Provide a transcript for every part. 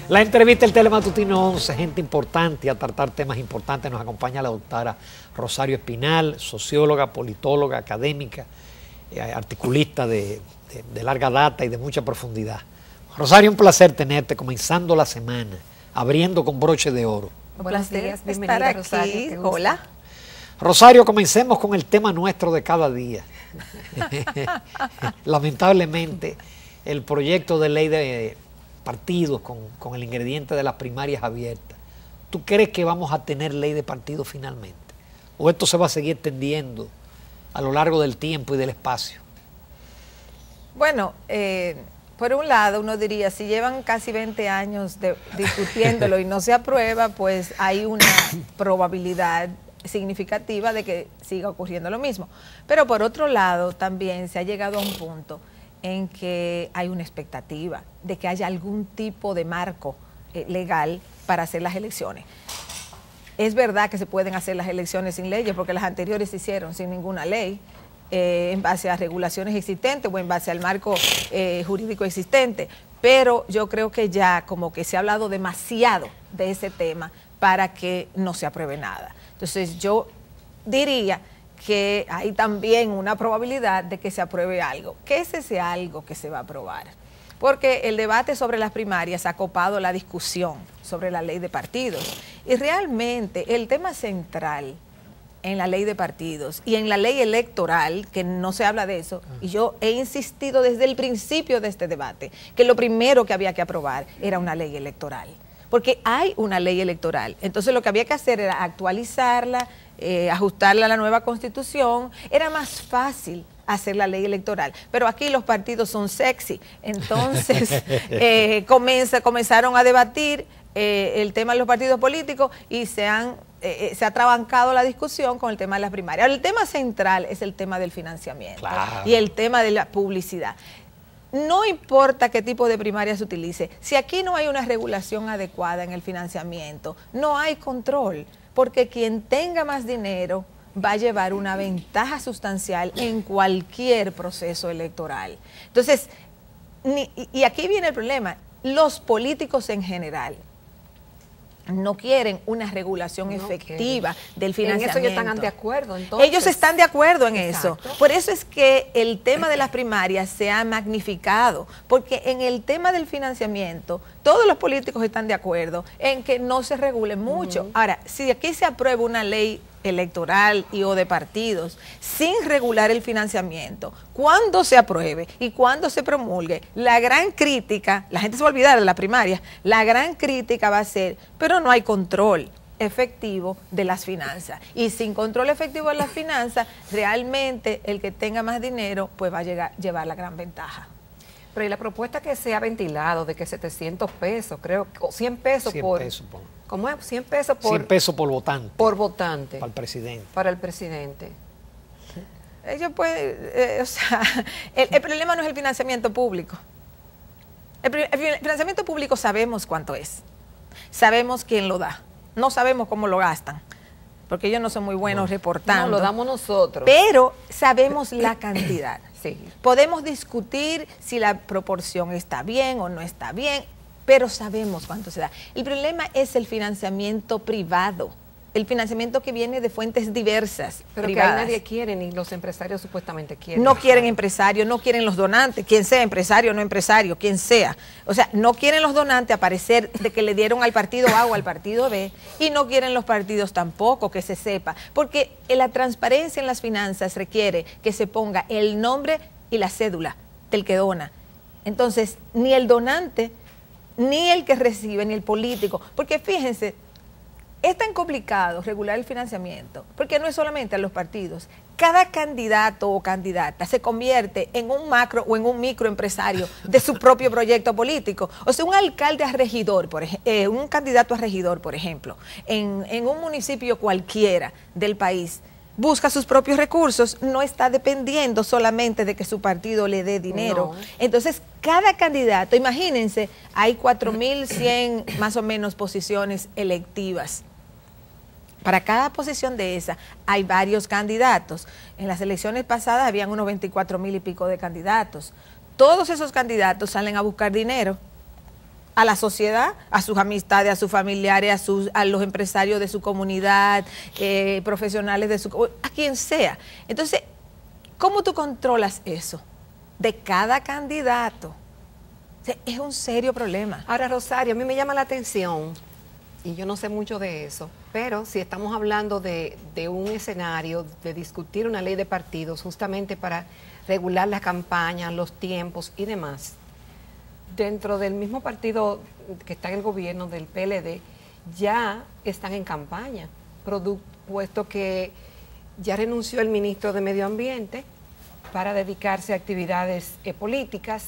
La entrevista del Telematutino 11, gente importante, a tratar temas importantes. Nos acompaña la doctora Rosario Espinal, socióloga, politóloga, académica, articulista de larga data y de mucha profundidad. Rosario, un placer tenerte comenzando la semana, abriendo con broche de oro. Buenos días, bienvenida Rosario. Hola. Rosario, comencemos con el tema nuestro de cada día. Lamentablemente, el proyecto de ley de partidos con el ingrediente de las primarias abiertas. ¿Tú crees que vamos a tener ley de partidos finalmente? ¿O esto se va a seguir extendiendo a lo largo del tiempo y del espacio? Bueno, por un lado uno diría, si llevan casi 20 años discutiéndolo y no se aprueba, pues hay una probabilidad significativa de que siga ocurriendo lo mismo. Pero por otro lado también se ha llegado a un punto en que hay una expectativa de que haya algún tipo de marco legal para hacer las elecciones. Es verdad que se pueden hacer las elecciones sin leyes, porque las anteriores se hicieron sin ninguna ley, en base a regulaciones existentes o en base al marco jurídico existente, pero yo creo que ya como que se ha hablado demasiado de ese tema para que no se apruebe nada. Entonces yo diría que hay también una probabilidad de que se apruebe algo. ¿Qué es ese algo que se va a aprobar? Porque el debate sobre las primarias ha copado la discusión sobre la ley de partidos. Y realmente el tema central en la ley de partidos y en la ley electoral, que no se habla de eso, y yo he insistido desde el principio de este debate, que lo primero que había que aprobar era una ley electoral. Porque hay una ley electoral. Entonces lo que había que hacer era actualizarla, ajustarla a la nueva constitución. Era más fácil hacer la ley electoral, pero aquí los partidos son sexy, entonces comenzaron a debatir el tema de los partidos políticos y se ha atrabancado la discusión con el tema de las primarias. Ahora, el tema central es el tema del financiamiento, claro, y el tema de la publicidad. No importa qué tipo de primaria se utilice, si aquí no hay una regulación adecuada en el financiamiento, no hay control, porque quien tenga más dinero va a llevar una ventaja sustancial en cualquier proceso electoral. Entonces, y aquí viene el problema, los políticos en general no quieren una regulación efectiva del financiamiento. En eso ellos están de acuerdo, entonces. Ellos están de acuerdo en eso. Exacto. Por eso es que el tema de las primarias se ha magnificado, porque en el tema del financiamiento todos los políticos están de acuerdo en que no se regule mucho. Ahora, si aquí se aprueba una ley electoral y o de partidos sin regular el financiamiento, cuando se apruebe y cuando se promulgue, la gran crítica, la gente se va a olvidar de la primaria, la gran crítica va a ser, pero no hay control efectivo de las finanzas, y sin control efectivo de las finanzas, realmente el que tenga más dinero pues va a llevar la gran ventaja. Pero y la propuesta que se ha ventilado de que 700 pesos, creo, o 100 pesos 100 por... pesos por, ¿Cómo es? 100 pesos por... 100 pesos por votante. Por votante. Para el presidente. Para el presidente. Ellos pueden, o sea, el problema no es el financiamiento público. El financiamiento público sabemos cuánto es. Sabemos quién lo da. No sabemos cómo lo gastan, porque ellos no son muy buenos reportando. No, lo damos nosotros. Pero sabemos la cantidad. Sí. Podemos discutir si la proporción está bien o no está bien, pero sabemos cuánto se da. El problema es el financiamiento privado, el financiamiento que viene de fuentes diversas, pero privadas. que ahí nadie quiere, ni los empresarios supuestamente quieren. No quieren empresarios, no quieren los donantes, quien sea, empresario o no empresario, quien sea. O sea, no quieren los donantes aparecer de que le dieron al partido A o al partido B, y no quieren los partidos tampoco que se sepa, porque la transparencia en las finanzas requiere que se ponga el nombre y la cédula del que dona. Entonces, ni el donante, ni el que recibe, ni el político, porque fíjense, es tan complicado regular el financiamiento, porque no es solamente a los partidos. Cada candidato o candidata se convierte en un macro o en un microempresario de su propio proyecto político. O sea, un alcalde a regidor, un candidato a regidor, por ejemplo, en un municipio cualquiera del país, busca sus propios recursos, no está dependiendo solamente de que su partido le dé dinero. No. Entonces, cada candidato, imagínense, hay 4.100 más o menos posiciones electivas. Para cada posición de esa hay varios candidatos. En las elecciones pasadas habían unos 24.000 y pico de candidatos. Todos esos candidatos salen a buscar dinero a la sociedad, a sus amistades, a sus familiares, a los empresarios de su comunidad, profesionales de a quien sea. Entonces, ¿cómo tú controlas eso? De cada candidato. O sea, es un serio problema. Ahora, Rosario, a mí me llama la atención, y yo no sé mucho de eso, pero si estamos hablando de un escenario, de discutir una ley de partidos justamente para regular la campaña, los tiempos y demás, dentro del mismo partido que está en el gobierno, del PLD, ya están en campaña, puesto que ya renunció el ministro de Medio Ambiente para dedicarse a actividades políticas.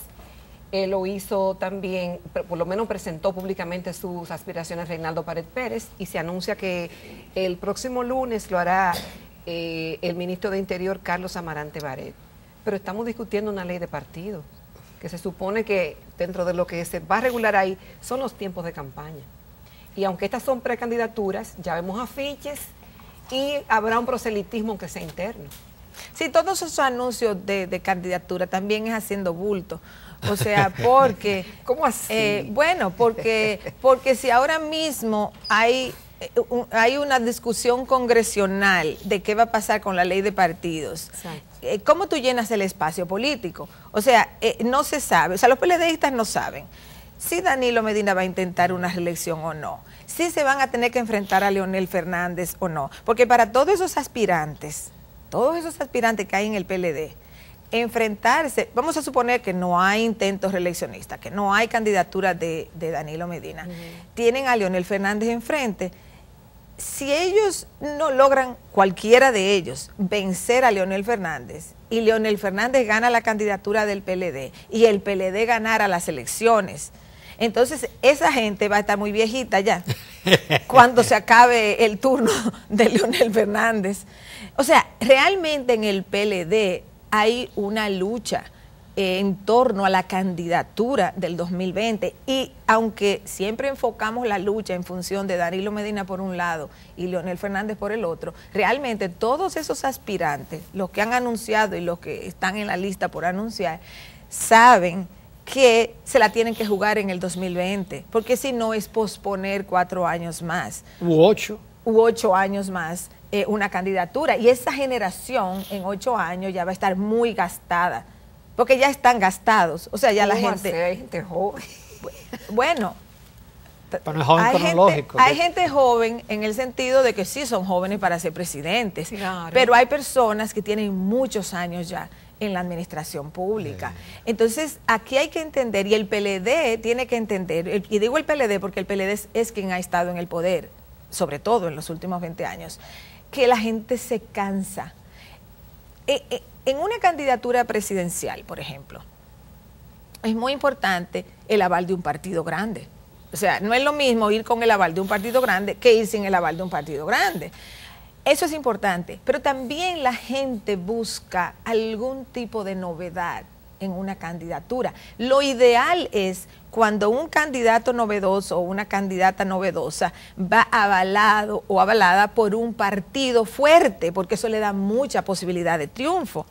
Él lo hizo también, por lo menos presentó públicamente sus aspiraciones Reinaldo Pared Pérez, y se anuncia que el próximo lunes lo hará el ministro de Interior, Carlos Amarante Barret. Pero estamos discutiendo una ley de partidos, que se supone que dentro de lo que se va a regular ahí son los tiempos de campaña. Y aunque estas son precandidaturas, ya vemos afiches y habrá un proselitismo aunque sea interno. Sí, todos esos anuncios de candidatura también es haciendo bulto. O sea, porque... ¿Cómo así? Bueno, porque si ahora mismo hay una discusión congresional de qué va a pasar con la ley de partidos, ¿cómo tú llenas el espacio político? O sea, no se sabe, o sea, los PLDistas no saben si Danilo Medina va a intentar una reelección o no, si se van a tener que enfrentar a Leonel Fernández o no, porque para todos esos aspirantes que hay en el PLD, enfrentarse, vamos a suponer que no hay intentos reeleccionistas, que no hay candidatura de Danilo Medina, tienen a Leonel Fernández enfrente. Si ellos no logran, cualquiera de ellos, vencer a Leonel Fernández, y Leonel Fernández gana la candidatura del PLD, y el PLD ganara las elecciones, entonces esa gente va a estar muy viejita ya, cuando se acabe el turno de Leonel Fernández. O sea, realmente en el PLD hay una lucha en torno a la candidatura del 2020, y aunque siempre enfocamos la lucha en función de Danilo Medina por un lado y Leonel Fernández por el otro, realmente todos esos aspirantes, los que han anunciado y los que están en la lista por anunciar, saben que se la tienen que jugar en el 2020, porque si no es posponer 4 años más. U 8 años más una candidatura, y esa generación en 8 años ya va a estar muy gastada, porque ya están gastados, o sea, ya la gente... Hay gente joven. Bueno, pero no es joven cronológico. Hay gente joven en el sentido de que sí son jóvenes para ser presidentes, claro, pero hay personas que tienen muchos años ya en la administración pública. Entonces, aquí hay que entender, y el PLD tiene que entender, y digo el PLD porque el PLD es quien ha estado en el poder, sobre todo en los últimos 20 años, que la gente se cansa. En una candidatura presidencial, por ejemplo, es muy importante el aval de un partido grande. O sea, no es lo mismo ir con el aval de un partido grande que ir sin el aval de un partido grande. Eso es importante, pero también la gente busca algún tipo de novedad en una candidatura. Lo ideal es cuando un candidato novedoso o una candidata novedosa va avalado o avalada por un partido fuerte, porque eso le da mucha posibilidad de triunfo.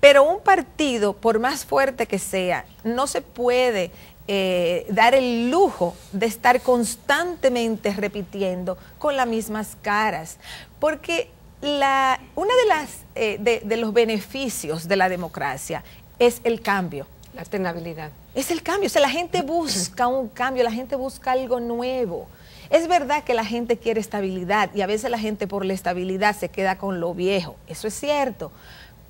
Pero un partido, por más fuerte que sea, no se puede dar el lujo de estar constantemente repitiendo con las mismas caras, porque uno de los beneficios de la democracia es el cambio. La alternabilidad. Es el cambio, o sea, la gente busca un cambio, la gente busca algo nuevo. Es verdad que la gente quiere estabilidad, y a veces la gente por la estabilidad se queda con lo viejo, eso es cierto,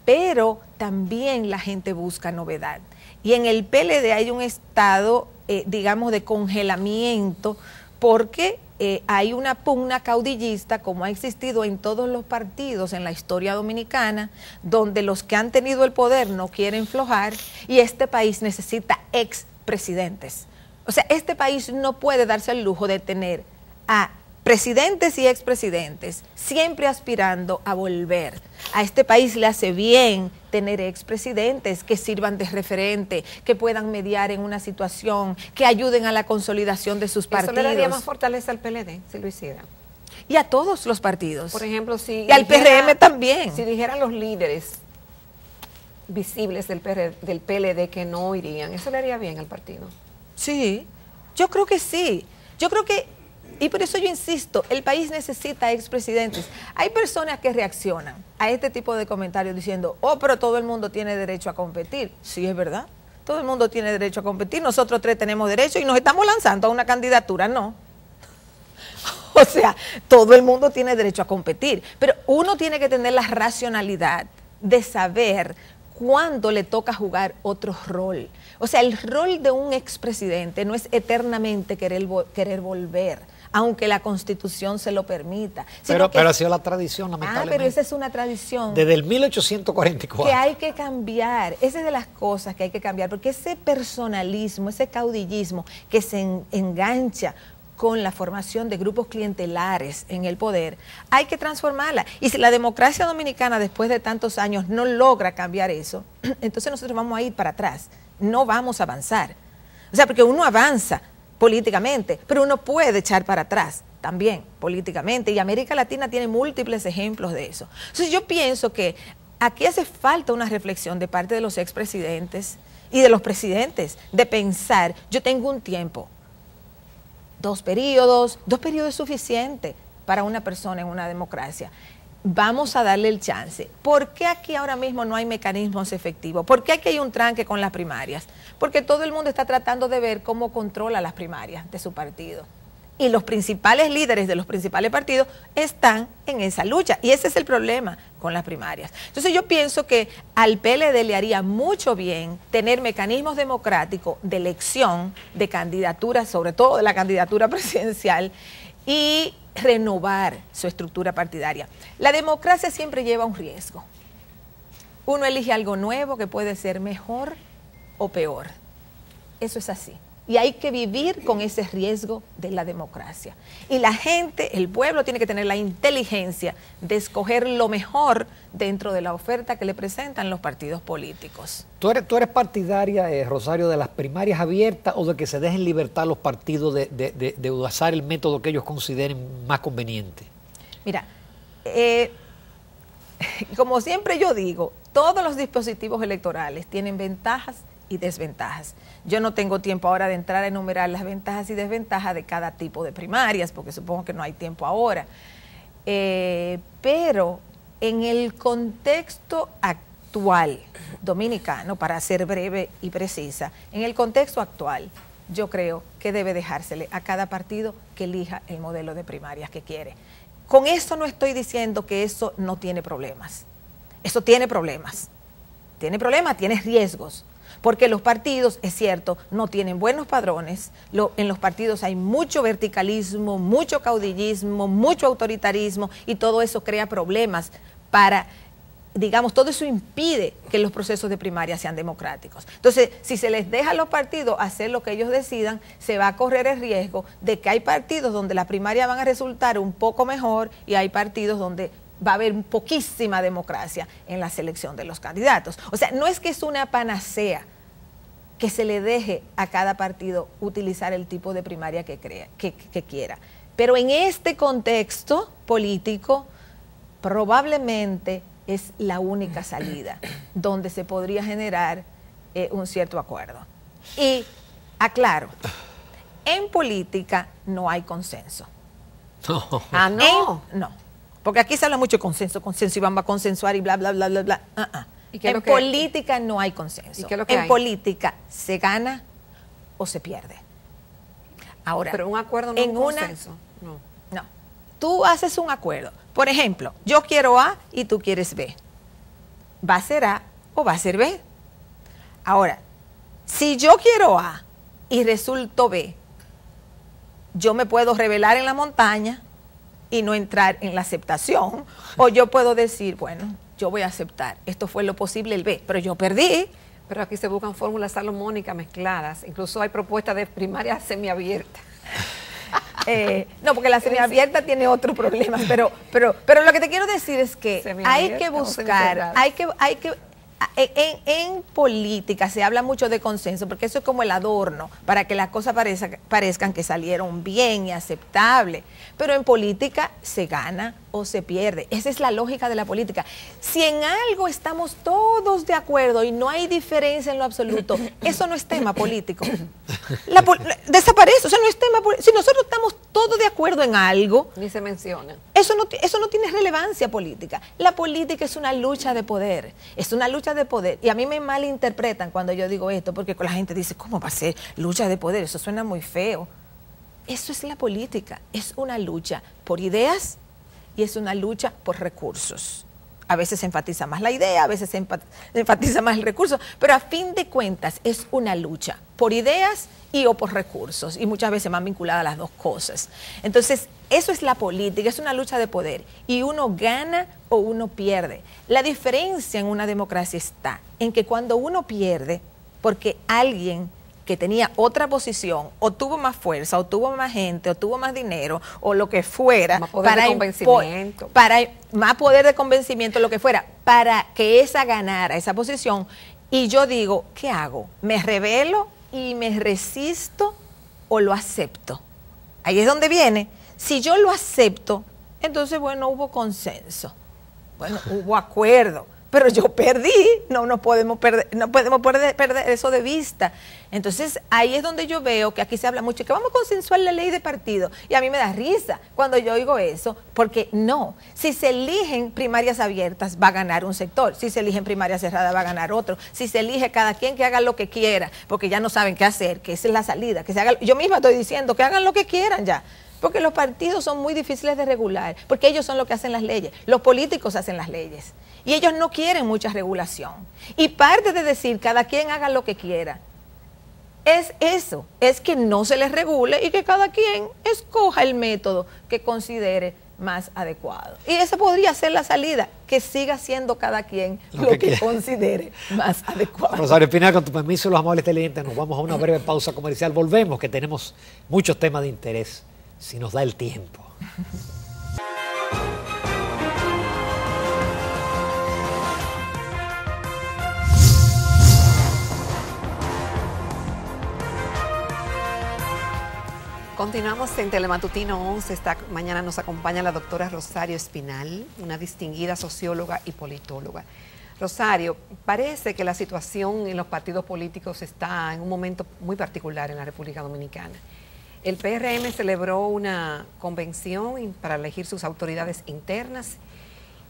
pero también la gente busca novedad. Y en el PLD hay un estado, digamos, de congelamiento, porque hay una pugna caudillista, como ha existido en todos los partidos en la historia dominicana, donde los que han tenido el poder no quieren flojar, y este país necesita expresidentes. O sea, este país no puede darse el lujo de tener a presidentes y expresidentes siempre aspirando a volver. A este país le hace bien tener expresidentes que sirvan de referente, que puedan mediar en una situación, que ayuden a la consolidación de sus partidos. Eso le daría más fortaleza al PLD si lo hiciera. Y a todos los partidos. Por ejemplo, si... Y al PRM también. Si dijeran los líderes visibles del PLD que no irían, eso le haría bien al partido. Sí. Yo creo que sí. Yo creo que, y por eso yo insisto, el país necesita expresidentes. Hay personas que reaccionan a este tipo de comentarios diciendo, oh, pero todo el mundo tiene derecho a competir. Sí, es verdad. Todo el mundo tiene derecho a competir. Nosotros tres tenemos derecho y nos estamos lanzando a una candidatura. No. O sea, todo el mundo tiene derecho a competir. Pero uno tiene que tener la racionalidad de saber cuándo le toca jugar otro rol. O sea, el rol de un expresidente no es eternamente querer volver, aunque la Constitución se lo permita. Pero ha sido la tradición, lamentablemente. Pero esa es una tradición. Desde el 1844. Que hay que cambiar. Esa es de las cosas que hay que cambiar, porque ese personalismo, ese caudillismo que se engancha con la formación de grupos clientelares en el poder, hay que transformarla. Y si la democracia dominicana después de tantos años no logra cambiar eso, entonces nosotros vamos a ir para atrás, no vamos a avanzar. O sea, porque uno avanza políticamente, pero uno puede echar para atrás también políticamente, y América Latina tiene múltiples ejemplos de eso. Entonces yo pienso que aquí hace falta una reflexión de parte de los expresidentes y de los presidentes, de pensar, yo tengo un tiempo, 2 periodos es suficiente para una persona en una democracia. Vamos a darle el chance. ¿Por qué aquí ahora mismo no hay mecanismos efectivos? ¿Por qué aquí hay un tranque con las primarias? Porque todo el mundo está tratando de ver cómo controla las primarias de su partido. Y los principales líderes de los principales partidos están en esa lucha. Y ese es el problema con las primarias. Entonces yo pienso que al PLD le haría mucho bien tener mecanismos democráticos de elección de candidaturas, sobre todo de la candidatura presidencial, y renovar su estructura partidaria. La democracia siempre lleva un riesgo. Uno elige algo nuevo que puede ser mejor o peor. Eso es así. Y hay que vivir con ese riesgo de la democracia. Y la gente, el pueblo, tiene que tener la inteligencia de escoger lo mejor dentro de la oferta que le presentan los partidos políticos. ¿Tú eres partidaria, Rosario, de las primarias abiertas o de que se dejen libertad los partidos de usar el método que ellos consideren más conveniente? Mira, como siempre yo digo, todos los dispositivos electorales tienen ventajas y desventajas. Yo no tengo tiempo ahora de entrar a enumerar las ventajas y desventajas de cada tipo de primarias, porque supongo que no hay tiempo ahora. Pero en el contexto actual dominicano, para ser breve y precisa, en el contexto actual, yo creo que debe dejársele a cada partido que elija el modelo de primarias que quiere. Con esto no estoy diciendo que eso no tiene problemas. Eso tiene problemas. Tiene problemas, tiene riesgos. Porque los partidos, es cierto, no tienen buenos padrones, en los partidos hay mucho verticalismo, mucho caudillismo, mucho autoritarismo, y todo eso crea problemas para, digamos, todo eso impide que los procesos de primaria sean democráticos. Entonces, si se les deja a los partidos hacer lo que ellos decidan, se va a correr el riesgo de que hay partidos donde las primarias van a resultar un poco mejor y hay partidos donde va a haber poquísima democracia en la selección de los candidatos. O sea, no es que es una panacea que se le deje a cada partido utilizar el tipo de primaria que quiera. Pero en este contexto político, probablemente es la única salida donde se podría generar un cierto acuerdo. Y aclaro, en política no hay consenso. Ah, no. No, porque aquí se habla mucho de consenso, y vamos a consensuar y bla, bla, bla, bla, bla. En política no hay consenso. ¿Y qué es lo que hay? Política se gana o se pierde. Ahora, pero un acuerdo no es un consenso. No. Tú haces un acuerdo. Por ejemplo, yo quiero A y tú quieres B. ¿Va a ser A o va a ser B? Ahora, si yo quiero A y resulto B, yo me puedo rebelar en la montaña y no entrar en la aceptación, o yo puedo decir, bueno, yo voy a aceptar, esto fue lo posible el B, pero yo perdí. Pero aquí se buscan fórmulas salomónicas mezcladas, incluso hay propuestas de primaria semiabierta. No, porque la semiabierta tiene otros problemas, pero lo que te quiero decir es que hay que buscar, En política se habla mucho de consenso porque eso es como el adorno para que las cosas parezcan que salieron bien y aceptables, pero en política se gana o se pierde. Esa es la lógica de la política. Si en algo estamos todos de acuerdo y no hay diferencia en lo absoluto, eso no es tema político. Desaparece, o sea, no es tema político. Si nosotros estamos todos de acuerdo en algo, ni se menciona. Eso no tiene relevancia política. La política es una lucha de poder, es una lucha de poder. Y a mí me malinterpretan cuando yo digo esto, porque la gente dice, ¿cómo va a ser lucha de poder? Eso suena muy feo. Eso es la política, es una lucha por ideas y es una lucha por recursos. A veces se enfatiza más la idea, a veces se enfatiza más el recurso, pero a fin de cuentas es una lucha por ideas y o por recursos, y muchas veces más vinculada a las dos cosas. Entonces, eso es la política, es una lucha de poder, y uno gana o uno pierde. La diferencia en una democracia está en que cuando uno pierde, porque alguien que tenía otra posición, o tuvo más fuerza, o tuvo más gente, o tuvo más dinero, o lo que fuera, más poder de convencimiento, más poder de convencimiento, lo que fuera, para que esa ganara esa posición, y yo digo, ¿qué hago? ¿Me rebelo y me resisto o lo acepto? Ahí es donde viene. Si yo lo acepto, entonces, bueno, hubo consenso, bueno, hubo acuerdo, pero yo perdí, no podemos perder eso de vista. Entonces, ahí es donde yo veo que aquí se habla mucho que vamos a consensuar la ley de partido, y a mí me da risa cuando yo oigo eso, porque no, si se eligen primarias abiertas va a ganar un sector, si se eligen primarias cerradas va a ganar otro, si se elige cada quien que haga lo que quiera, porque ya no saben qué hacer, que esa es la salida, que se haga, yo misma estoy diciendo que hagan lo que quieran ya, porque los partidos son muy difíciles de regular, porque ellos son los que hacen las leyes, los políticos hacen las leyes, y ellos no quieren mucha regulación. Y parte de decir cada quien haga lo que quiera, es eso, es que no se les regule y que cada quien escoja el método que considere más adecuado. Y esa podría ser la salida, que siga siendo cada quien lo que considere más adecuado. Rosario Espinal, con tu permiso, los amables televidentes, nos vamos a una breve pausa comercial. Volvemos, que tenemos muchos temas de interés, si nos da el tiempo. Continuamos en Telematutino 11. Esta mañana nos acompaña la doctora Rosario Espinal, una distinguida socióloga y politóloga. Rosario, parece que la situación en los partidos políticos está en un momento muy particular en la República Dominicana. El PRM celebró una convención para elegir sus autoridades internas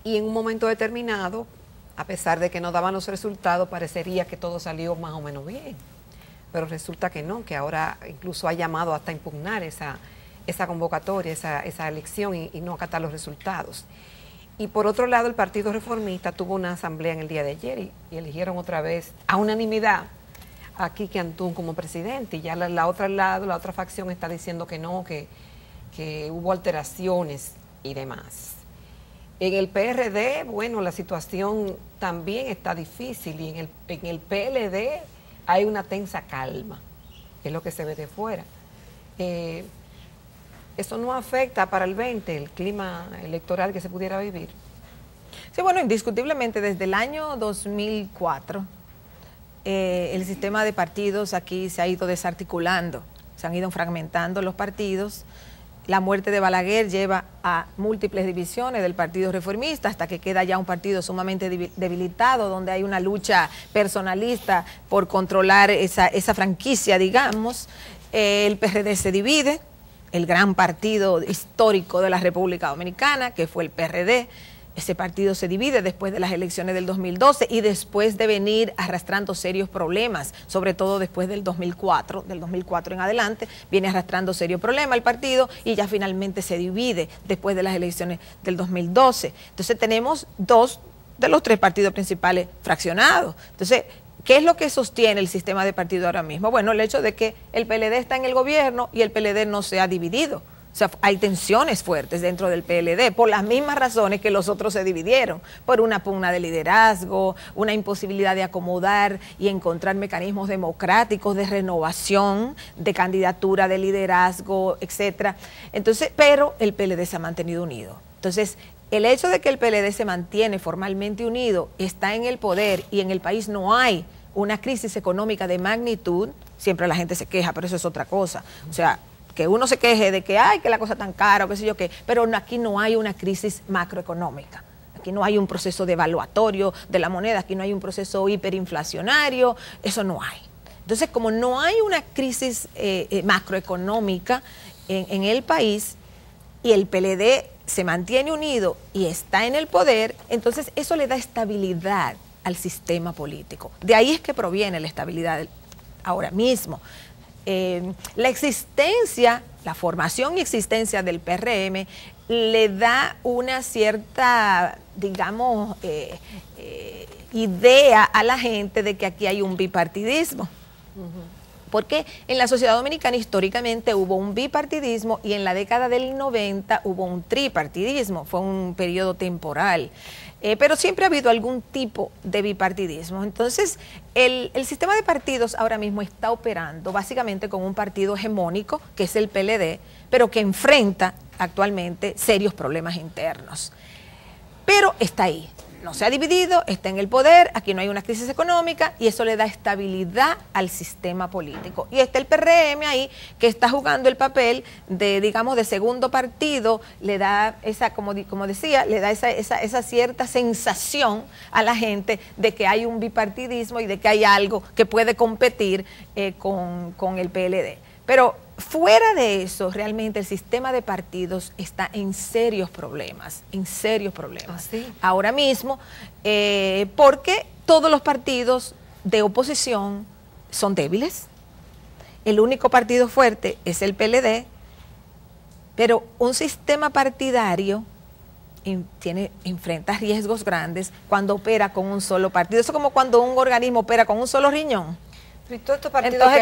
y en un momento determinado, a pesar de que no daban los resultados, parecería que todo salió más o menos bien. Pero resulta que no, que ahora incluso ha llamado hasta impugnar esa convocatoria, esa elección y no acatar los resultados. Y por otro lado, el Partido Reformista tuvo una asamblea en el día de ayer y eligieron otra vez a unanimidad a Quique Antún como presidente. Y ya la otra facción está diciendo que no, que hubo alteraciones y demás. En el PRD, bueno, la situación también está difícil y en el PLD hay una tensa calma, que es lo que se ve de fuera. ¿Eso no afecta para el 20 el clima electoral que se pudiera vivir? Sí, bueno, indiscutiblemente desde el año 2004 el sistema de partidos aquí se ha ido desarticulando, se han ido fragmentando los partidos. La muerte de Balaguer lleva a múltiples divisiones del Partido Reformista hasta que queda ya un partido sumamente debilitado, donde hay una lucha personalista por controlar esa franquicia, digamos. El PRD se divide, el gran partido histórico de la República Dominicana, que fue el PRD. Ese partido se divide después de las elecciones del 2012 y después de venir arrastrando serios problemas, sobre todo después del 2004, del 2004 en adelante, viene arrastrando serios problemas el partido y ya finalmente se divide después de las elecciones del 2012. Entonces tenemos dos de los tres partidos principales fraccionados. Entonces, ¿qué es lo que sostiene el sistema de partido ahora mismo? Bueno, el hecho de que el PLD está en el gobierno y el PLD no se ha dividido. O sea, hay tensiones fuertes dentro del PLD por las mismas razones que los otros se dividieron, por una pugna de liderazgo, una imposibilidad de acomodar y encontrar mecanismos democráticos de renovación, de candidatura, de liderazgo, etcétera. Entonces, pero el PLD se ha mantenido unido. Entonces, el hecho de que el PLD se mantiene formalmente unido, está en el poder y en el país no hay una crisis económica de magnitud, siempre la gente se queja, pero eso es otra cosa. O sea, que uno se queje de que ay, que la cosa tan cara o qué sé yo qué, pero aquí no hay una crisis macroeconómica. Aquí no hay un proceso devaluatorio de la moneda, aquí no hay un proceso hiperinflacionario, eso no hay. Entonces, como no hay una crisis macroeconómica en el país y el PLD se mantiene unido y está en el poder, entonces eso le da estabilidad al sistema político. De ahí es que proviene la estabilidad ahora mismo. La existencia, la formación y existencia del PRM le da una cierta, digamos, idea a la gente de que aquí hay un bipartidismo. Porque en la sociedad dominicana históricamente hubo un bipartidismo y en la década del 90 hubo un tripartidismo, fue un periodo temporal. Pero siempre ha habido algún tipo de bipartidismo. Entonces, el sistema de partidos ahora mismo está operando básicamente con un partido hegemónico, que es el PLD, pero que enfrenta actualmente serios problemas internos. Pero está ahí, no se ha dividido, está en el poder, aquí no hay una crisis económica y eso le da estabilidad al sistema político. Y está el PRM ahí que está jugando el papel de, digamos, de segundo partido, le da esa, como decía, le da esa cierta sensación a la gente de que hay un bipartidismo y de que hay algo que puede competir con el PLD. Pero fuera de eso, realmente el sistema de partidos está en serios problemas, ¿Sí? Ahora mismo, porque todos los partidos de oposición son débiles. El único partido fuerte es el PLD, pero un sistema partidario enfrenta riesgos grandes cuando opera con un solo partido. Eso es como cuando un organismo opera con un solo riñón. Entonces,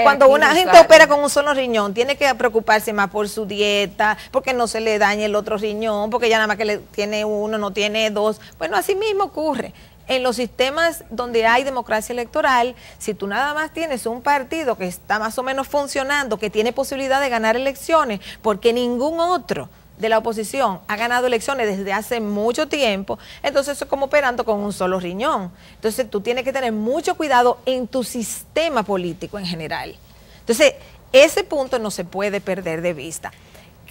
cuando una gente opera con un solo riñón, tiene que preocuparse más por su dieta, porque no se le dañe el otro riñón, porque ya nada más que le tiene uno, no tiene dos. Bueno, así mismo ocurre. En los sistemas donde hay democracia electoral, si tú nada más tienes un partido que está más o menos funcionando, que tiene posibilidad de ganar elecciones, porque ningún otro de la oposición ha ganado elecciones desde hace mucho tiempo, entonces eso es como operando con un solo riñón. Entonces tú tienes que tener mucho cuidado en tu sistema político en general. Entonces ese punto no se puede perder de vista.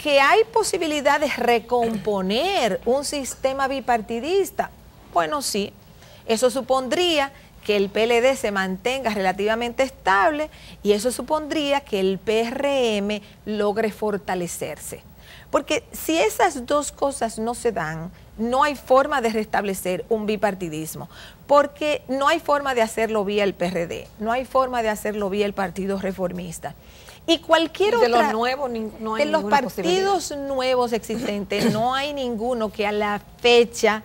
Que hay posibilidad de recomponer un sistema bipartidista, bueno, sí, eso supondría que el PLD se mantenga relativamente estable y eso supondría que el PRM logre fortalecerse. Porque si esas dos cosas no se dan, no hay forma de restablecer un bipartidismo, porque no hay forma de hacerlo vía el PRD, no hay forma de hacerlo vía el Partido Reformista. Y cualquier otra... De los nuevos no hay de los partidos nuevos existentes, no hay ninguno que a la fecha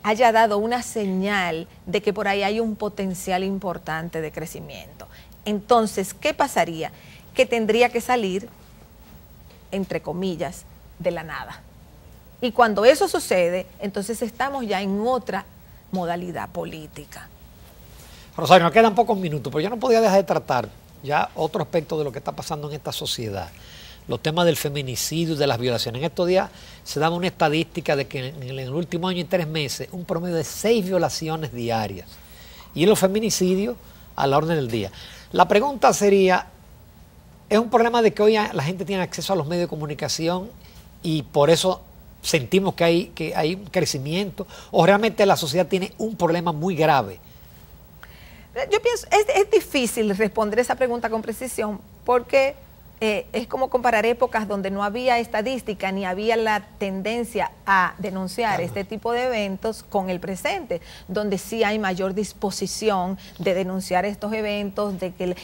haya dado una señal de que por ahí hay un potencial importante de crecimiento. Entonces, ¿qué pasaría? Que tendría que salir, entre comillas, de la nada. Y cuando eso sucede, entonces estamos ya en otra modalidad política. Rosario, nos quedan pocos minutos, pero yo no podía dejar de tratar ya otro aspecto de lo que está pasando en esta sociedad. Los temas del feminicidio y de las violaciones. En estos días se daba una estadística de que en el último año y 3 meses, un promedio de 6 violaciones diarias. Y los feminicidios a la orden del día. La pregunta sería, ¿es un problema de que hoy la gente tiene acceso a los medios de comunicación y por eso sentimos que hay un crecimiento? ¿O realmente la sociedad tiene un problema muy grave? Yo pienso, es difícil responder esa pregunta con precisión porque es como comparar épocas donde no había estadística ni había la tendencia a denunciar este tipo de eventos con el presente, donde sí hay mayor disposición de denunciar estos eventos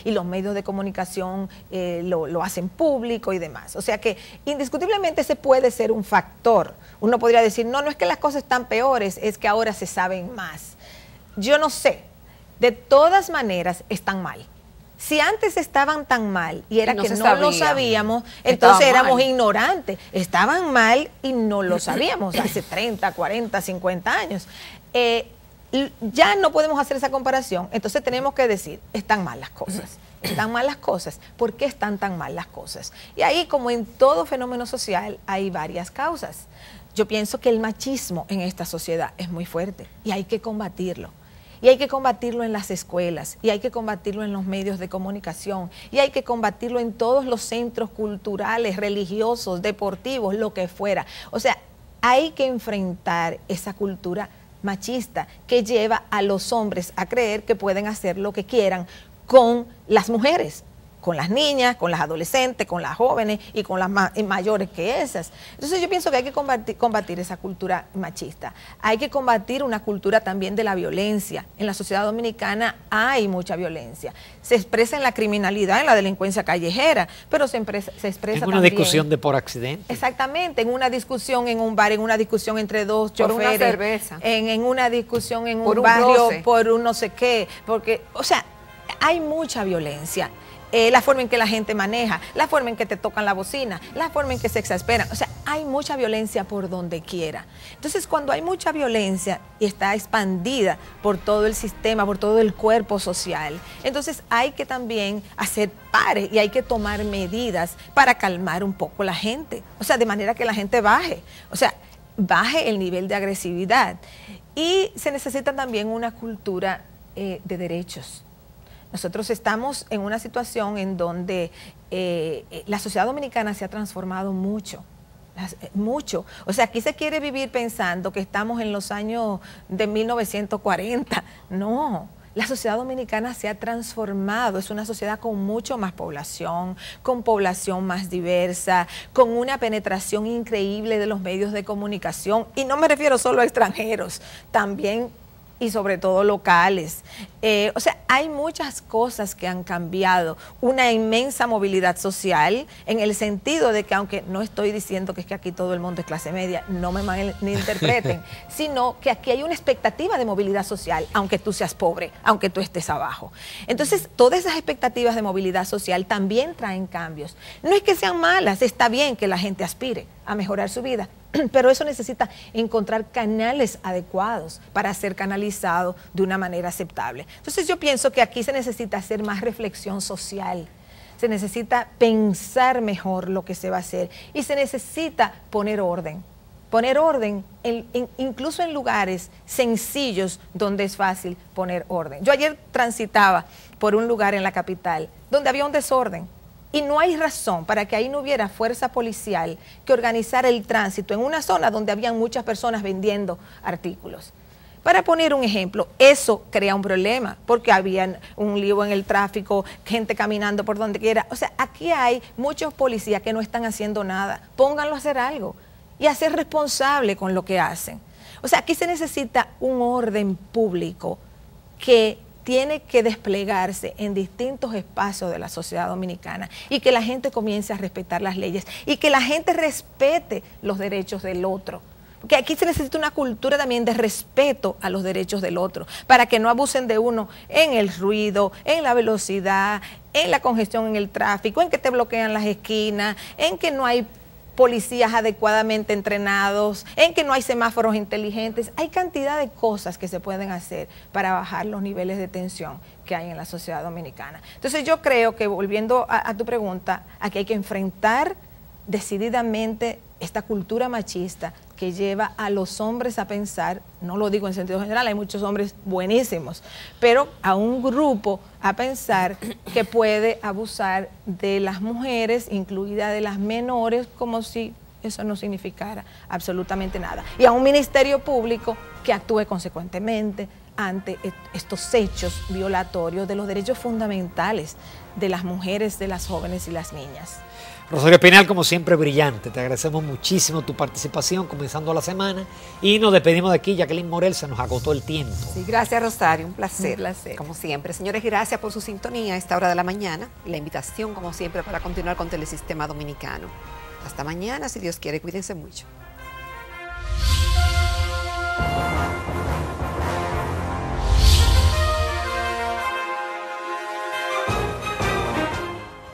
y los medios de comunicación lo hacen público y demás. O sea que indiscutiblemente ese puede ser un factor. Uno podría decir, no es que las cosas están peores, es que ahora se saben más. Yo no sé, de todas maneras están mal. Si antes estaban tan mal y era que no lo sabíamos, entonces éramos ignorantes. Estaban mal y no lo sabíamos hace 30, 40, 50 años. Ya no podemos hacer esa comparación, entonces tenemos que decir, están mal las cosas. Están mal las cosas. ¿Por qué están tan mal las cosas? Y ahí, como en todo fenómeno social, hay varias causas. yo pienso que el machismo en esta sociedad es muy fuerte y hay que combatirlo. Y hay que combatirlo en las escuelas, y hay que combatirlo en los medios de comunicación, y hay que combatirlo en todos los centros culturales, religiosos, deportivos, lo que fuera. O sea, hay que enfrentar esa cultura machista que lleva a los hombres a creer que pueden hacer lo que quieran con las mujeres, con las niñas, con las adolescentes, con las jóvenes y con las mayores que esas. Entonces yo pienso que hay que combatir esa cultura machista. Hay que combatir una cultura también de la violencia. En la sociedad dominicana hay mucha violencia. Se expresa en la criminalidad, en la delincuencia callejera, pero se expresa también. Es una discusión de por accidente. Exactamente, en una discusión en un bar, en una discusión entre dos choferes. Por una cerveza. En una discusión en por un barrio, roce. por un no sé qué. Porque, o sea, hay mucha violencia. La forma en que la gente maneja, la forma en que te tocan la bocina, la forma en que se exasperan. O sea, hay mucha violencia por donde quiera. Entonces, cuando hay mucha violencia y está expandida por todo el sistema, por todo el cuerpo social, entonces hay que también hacer pares y hay que tomar medidas para calmar un poco la gente. O sea, de manera que la gente baje. O sea, baje el nivel de agresividad. Y se necesita también una cultura de derechos. Nosotros estamos en una situación en donde la sociedad dominicana se ha transformado mucho. O sea, aquí se quiere vivir pensando que estamos en los años de 1940. No, la sociedad dominicana se ha transformado. Es una sociedad con mucho más población, con población más diversa, con una penetración increíble de los medios de comunicación. Y no me refiero solo a extranjeros, también y sobre todo locales. O sea, hay muchas cosas que han cambiado, una inmensa movilidad social, en el sentido de que, aunque no estoy diciendo que es que aquí todo el mundo es clase media, no me malinterpreten, sino que aquí hay una expectativa de movilidad social, aunque tú seas pobre, aunque tú estés abajo. Entonces, todas esas expectativas de movilidad social también traen cambios. No es que sean malas, está bien que la gente aspire a mejorar su vida, pero eso necesita encontrar canales adecuados para ser canalizado de una manera aceptable. Entonces yo pienso que aquí se necesita hacer más reflexión social, se necesita pensar mejor lo que se va a hacer y se necesita poner orden incluso en lugares sencillos donde es fácil poner orden. Yo ayer transitaba por un lugar en la capital donde había un desorden. Y no hay razón para que ahí no hubiera fuerza policial que organizara el tránsito en una zona donde habían muchas personas vendiendo artículos. Para poner un ejemplo, eso crea un problema, porque había un lío en el tráfico, gente caminando por donde quiera. O sea, aquí hay muchos policías que no están haciendo nada. Pónganlo a hacer algo y a ser responsable con lo que hacen. O sea, aquí se necesita un orden público que tiene que desplegarse en distintos espacios de la sociedad dominicana y que la gente comience a respetar las leyes y que la gente respete los derechos del otro. Porque aquí se necesita una cultura también de respeto a los derechos del otro, para que no abusen de uno en el ruido, en la velocidad, en la congestión en el tráfico, en que te bloquean las esquinas, en que no hay policías adecuadamente entrenados, en que no hay semáforos inteligentes. Hay cantidad de cosas que se pueden hacer para bajar los niveles de tensión que hay en la sociedad dominicana. Entonces yo creo que, volviendo a tu pregunta, aquí hay que enfrentar decididamente esta cultura machista que lleva a los hombres a pensar, no lo digo en sentido general, hay muchos hombres buenísimos, pero a un grupo a pensar que puede abusar de las mujeres, incluida de las menores, como si eso no significara absolutamente nada. Y a un ministerio público que actúe consecuentemente ante estos hechos violatorios de los derechos fundamentales de las mujeres, de las jóvenes y las niñas. Rosario Espinal, como siempre, brillante. Te agradecemos muchísimo tu participación comenzando la semana y nos despedimos de aquí. Jacqueline Morel, se nos agotó el tiempo. Sí, gracias, Rosario, un placer. Un placer. Como siempre. Señores, gracias por su sintonía a esta hora de la mañana y la invitación, como siempre, para continuar con Telesistema Dominicano. Hasta mañana, si Dios quiere, cuídense mucho.